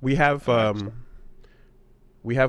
We have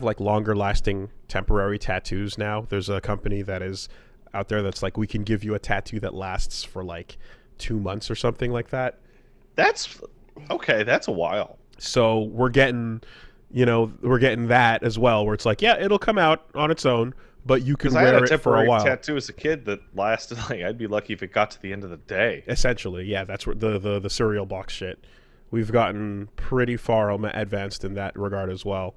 like longer lasting temporary tattoos now. There's a company that is out there that's like, we can give you a tattoo that lasts for like 2 months or something like that. That's okay. That's a while. So we're getting that as well, where it's like, yeah, it'll come out on its own, but you can Because I had wear a it for a temporary while. tattoo as a kid that lasted like I'd be lucky if it got to the end of the day. Essentially, yeah, that's what the cereal box shit. We've gotten pretty far advanced in that regard as well.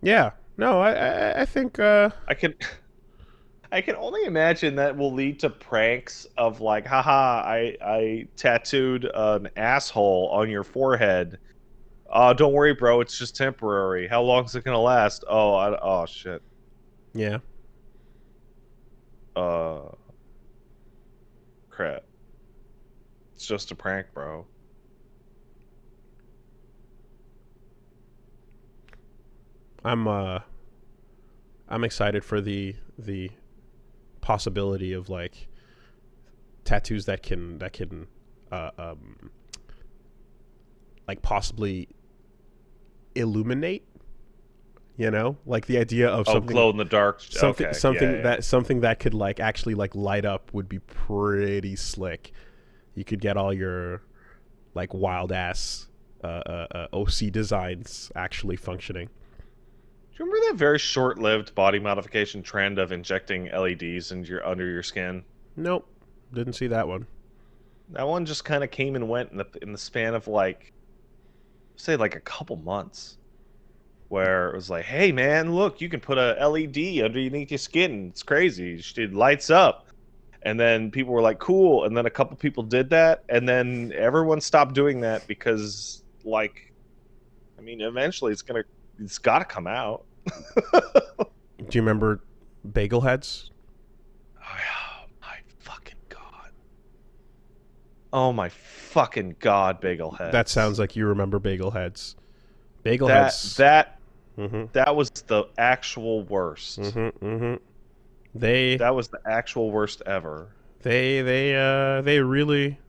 Yeah, no, I think I can only imagine that will lead to pranks of like, haha, I tattooed an asshole on your forehead. Don't worry, bro, it's just temporary. How long is it gonna last? Oh shit. yeah. Crap. It's just a prank, bro. I'm excited for the possibility of like tattoos that can uh, um, like possibly illuminate. You know, like the idea of Oh, glow in the dark. something Okay, something yeah, yeah. that something that could like actually like light up would be pretty slick. You could get all your like wild ass OC designs actually functioning. Do you remember that very short-lived body modification trend of injecting LEDs into under your skin? Nope, didn't see that one. That one just kind of came and went in the span of like, say, like a couple months, where it was like, hey man, look, you can put a LED underneath your skin. It's crazy. It lights up. And then people were like, cool. And then a couple people did that, and then everyone stopped doing that because, like, I mean, eventually it's got to come out. Do you remember Bagelheads? Oh my fucking god. Oh my fucking god, Bagelheads. That sounds like you remember Bagelheads. that Bagelheads. that Mm-hmm. that was the actual worst. Mm-hmm. Mm-hmm. They That was the actual worst ever. they really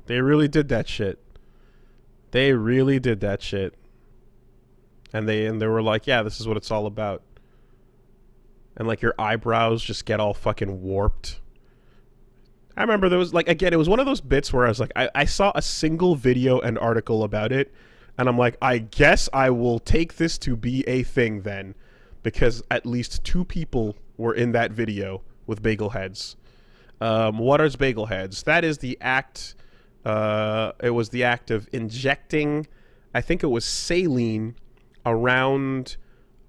did that shit. They really did that shit. And they were like, yeah, this is what it's all about. And like your eyebrows just get all fucking warped. I remember there was like, again, it was one of those bits where I was like, I saw a single video and article about it, and I'm like, I guess I will take this to be a thing then, because at least 2 people were in that video with Bagelheads. What is Bagelheads? That is the act. It was the act of injecting, I think it was saline, around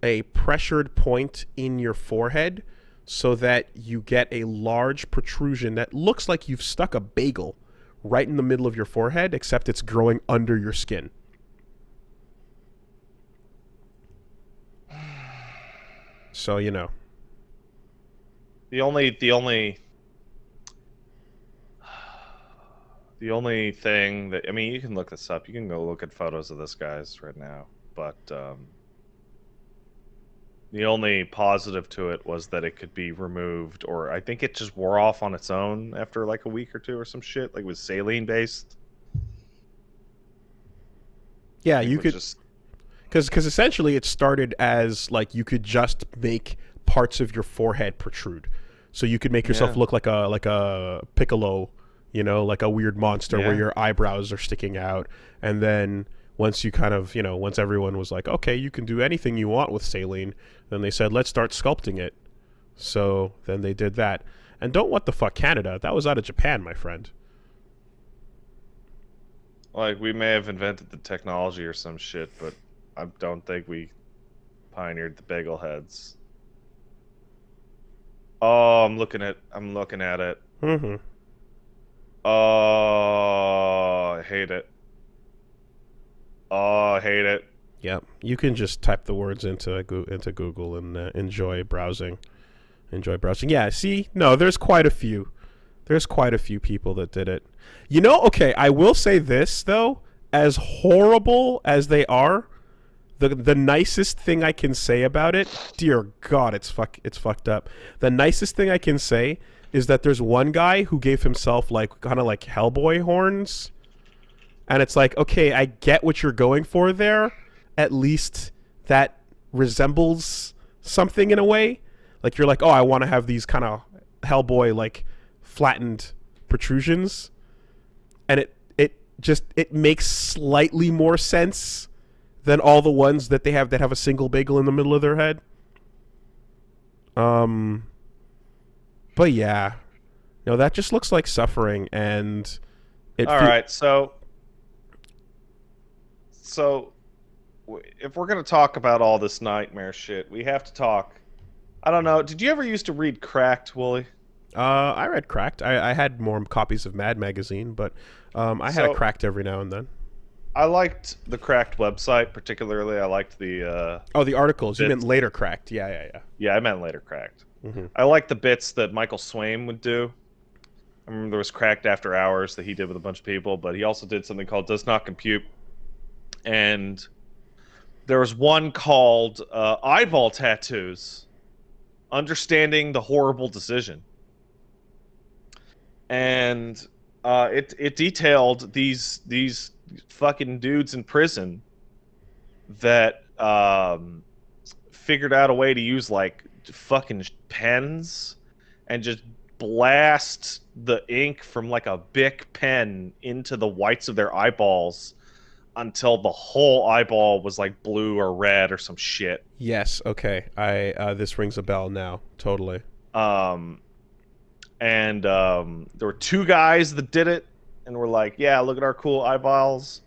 a pressured point in your forehead so that you get a large protrusion that looks like you've stuck a bagel right in the middle of your forehead, except it's growing under your skin. So, you know. The only thing that, I mean, you can look this up. You can go look at photos of this guy's right now, but the only positive to it was that it could be removed, or I think it just wore off on its own after like a week or 2 or some shit. Like it was saline based. Yeah, It you was could, just because essentially it started as like you could just make parts of your forehead protrude, so you could make yourself Yeah. look like a piccolo, you know, like a weird monster where Yeah. your eyebrows are sticking out. And then once you kind of, you know, once everyone was like, okay, you can do anything you want with saline, then they said, let's start sculpting it. So then they did that. And don't what the fuck Canada, that was out of Japan, my friend. like, we may have invented the technology or some shit, but I don't think we pioneered the bagel heads. Oh, I'm looking at it. Mm-hmm. Oh, I hate it. Oh, I hate it. Yep. You can just type the words into Google and enjoy browsing. Enjoy browsing. Yeah, see? No, there's quite a few. There's quite a few people that did it. You know, okay, I will say this, though. As horrible as they are, the nicest thing I can say about it, dear God, it's fucked up. The nicest thing I can say is that there's one guy who gave himself, like, kind of like Hellboy horns. And it's like, okay, I get what you're going for there. At least that resembles something in a way. Like you're like, oh, I want to have these kind of Hellboy like flattened protrusions, and it makes slightly more sense than all the ones that they have that have a single bagel in the middle of their head. But yeah, no, that just looks like suffering, and All right, so if we're gonna talk about all this nightmare shit, we have to talk. I don't know. Did you ever used to read Cracked, Wooly? I read Cracked. I had more copies of Mad Magazine, but I had a So Cracked every now and then. I liked the Cracked website particularly. I liked the Oh, the articles. You bits. meant later Cracked. Yeah, yeah, Yeah, I meant later Cracked. yeah. I liked the bits that Michael Swaim would do. I remember there was Cracked After Hours that he did with a bunch of people, but he also did something called Does Not Compute. And there was one called Eyeball Tattoos, Understanding the Horrible Decision. And it detailed these fucking dudes in prison that figured out a way to use like fucking pens and just blast the ink from like a Bic pen into the whites of their eyeballs until the whole eyeball was like blue or red or some shit. Yes. Okay. I this rings a bell now. Totally. And there were two guys that did it and were like, yeah, look at our cool eyeballs.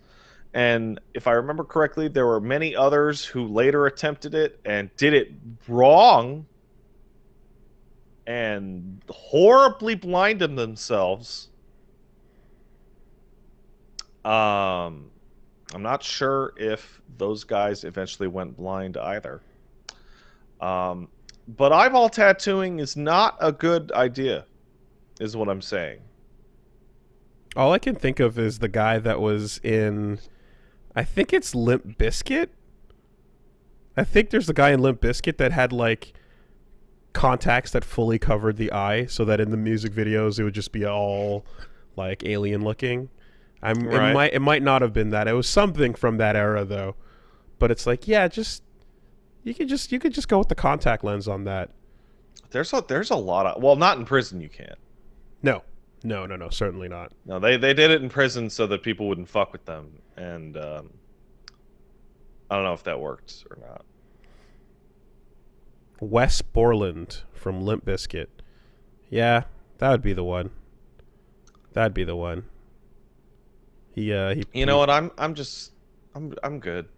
And if I remember correctly, there were many others who later attempted it and did it wrong and horribly blinded themselves. I'm not sure if those guys eventually went blind either. But eyeball tattooing is not a good idea, is what I'm saying. All I can think of is the guy that was in, I think it's Limp Bizkit. I think there's a guy in Limp Bizkit that had like contacts that fully covered the eye, so that in the music videos it would just be all like alien looking. Right. It might not have been that. It was something from that era though. But it's like, yeah, just you could just go with the contact lens on that. There's a lot of, well, not in prison you can't. No, certainly not. No, they did it in prison so that people wouldn't fuck with them, and I don't know if that worked or not. Wes Borland from Limp Bizkit. Yeah, that would be the one. That'd be the one. You know what? I'm good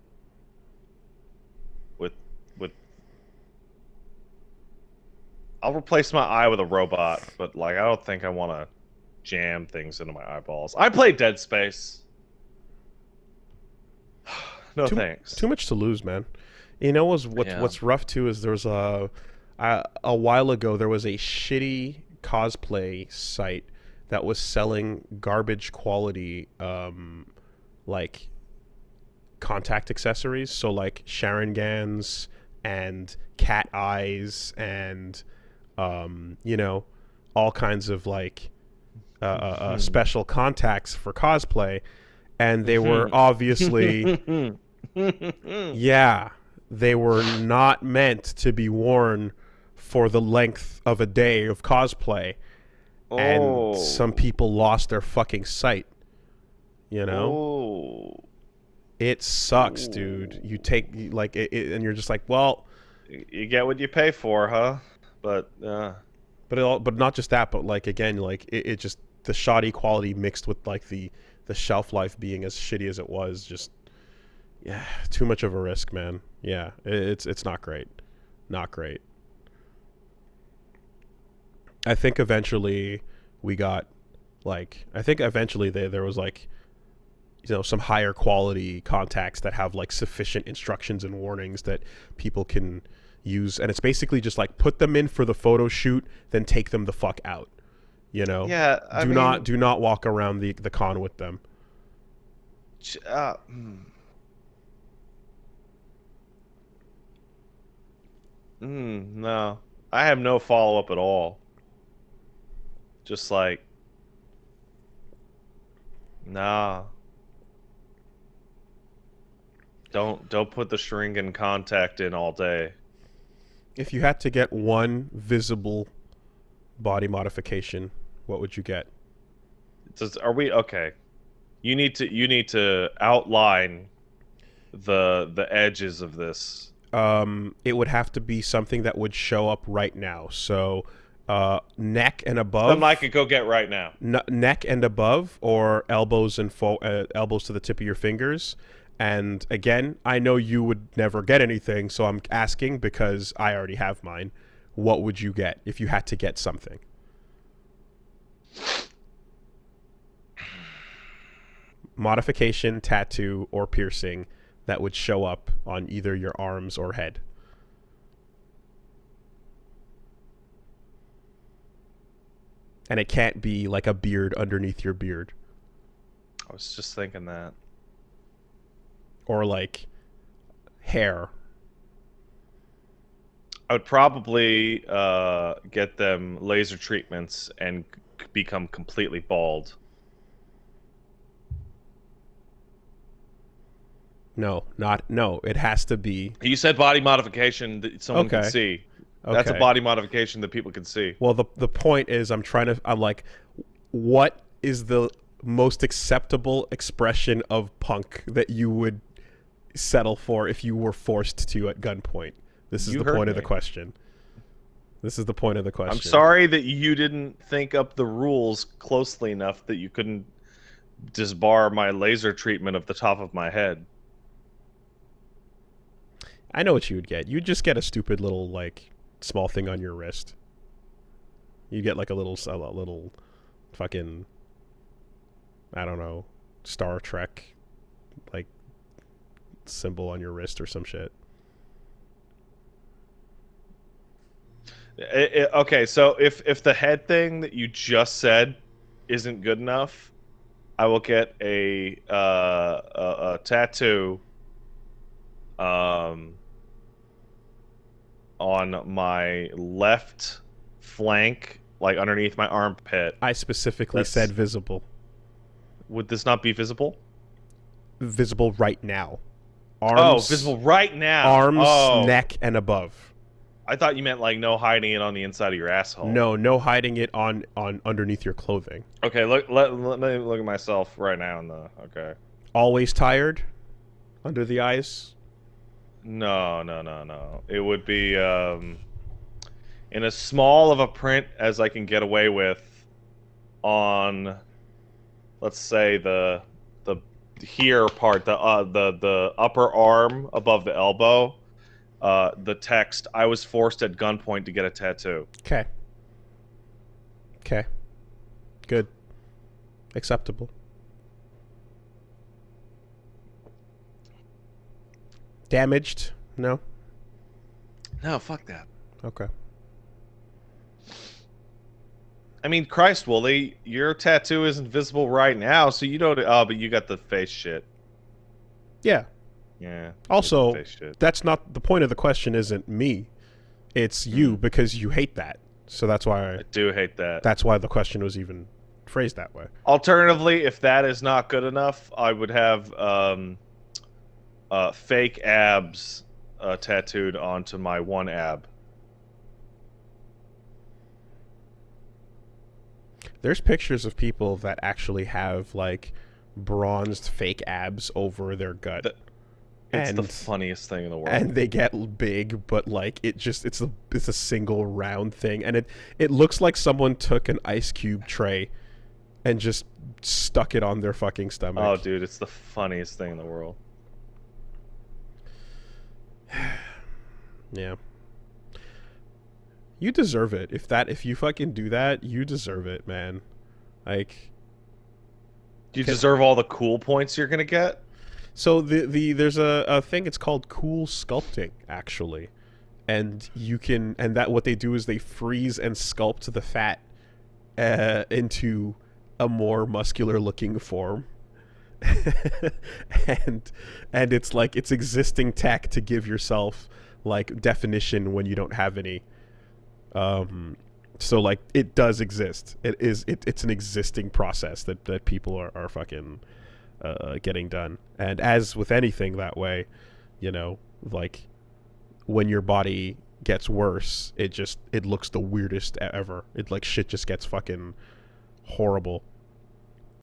with with. I'll replace my eye with a robot, but like I don't think I want to jam things into my eyeballs. I played Dead Space. No thanks. Too much to lose, man. You know what's rough too is there was a while ago there was a shitty cosplay site that was selling garbage quality like contact accessories, so like Sharingans and cat eyes and you know, all kinds of like special contacts for cosplay, and they were obviously yeah, they were not meant to be worn for the length of a day of cosplay. And some people lost their fucking sight. You know? It sucks, dude. You take like it, and you're just like, well, you get what you pay for, huh? But not just that, but like again, like it just the shoddy quality mixed with like the shelf life being as shitty as it was, just yeah, too much of a risk, man. Yeah, it's not great. Not great. I think eventually we got like there was like, you know, some higher quality contacts that have like sufficient instructions and warnings that people can use, and it's basically just like put them in for the photo shoot, then take them the fuck out. You know? Yeah. Do not walk around the con with them. No, I have no follow up at all. Just like, nah. Don't put the Sharingan contact in all day. If you had to get one visible body modification, what would you get? Are we okay? You need to outline the edges of this. It would have to be something that would show up right now. So, neck and above. Something I could go get right now. Neck and above, or elbows and elbows to the tip of your fingers. And again, I know you would never get anything, so I'm asking because I already have mine. What would you get if you had to get something? Modification, tattoo, or piercing that would show up on either your arms or head. And it can't be like a beard underneath your beard. I was just thinking that. Or like hair. I would probably get them laser treatments and become completely bald. No, it has to be. You said body modification that someone can see. That's a body modification that people can see. Well, the point is I'm like, what is the most acceptable expression of punk that you would settle for if you were forced to at gunpoint? This is the point of the question. This is the point of the question. I'm sorry that you didn't think up the rules closely enough that you couldn't disbar my laser treatment of the top of my head. I know what you would get. You'd just get a stupid little, like, small thing on your wrist. You get like a little fucking, I don't know, Star Trek like symbol on your wrist or some shit. Okay, so if the head thing that you just said isn't good enough, I will get a tattoo on my left flank, like underneath my armpit. I specifically said visible. Would this not be visible? Visible right now. Arms, visible right now. Arms, neck, and above. I thought you meant like no hiding it on the inside of your asshole. No hiding it on underneath your clothing. Okay, let me look at myself right now in the Always tired? Under the eyes? No. It would be in as small of a print as I can get away with on, let's say, the here part, the upper arm above the elbow. The text, "I was forced at gunpoint to get a tattoo." Okay. Good. Acceptable. Damaged? No? No, fuck that. Okay. I mean, Christ, Woolie, your tattoo isn't visible right now, so you don't... Oh, but you got the face shit. Yeah. Yeah. Also, that's not... The point of the question isn't me. It's you, because you hate that. So that's why... I do hate that. That's why the question was even phrased that way. Alternatively, if that is not good enough, I would have fake abs tattooed onto my one ab. There's pictures of people that actually have like bronzed fake abs over their gut. It's the funniest thing in the world. And they get big, but like it's a single round thing, and it looks like someone took an ice cube tray and just stuck it on their fucking stomach. Oh, dude, it's the funniest thing in the world. Yeah. You deserve it. If you fucking do that, you deserve it, man. Like, you deserve all the cool points you're gonna get. So there's a thing. It's called cool sculpting, actually, and that what they do is they freeze and sculpt the fat into a more muscular looking form. and it's like it's existing tech to give yourself like definition when you don't have any. So like it does exist. It's an existing process that people are fucking getting done. And as with anything that way, like when your body gets worse, it looks the weirdest ever. It like shit just gets fucking horrible.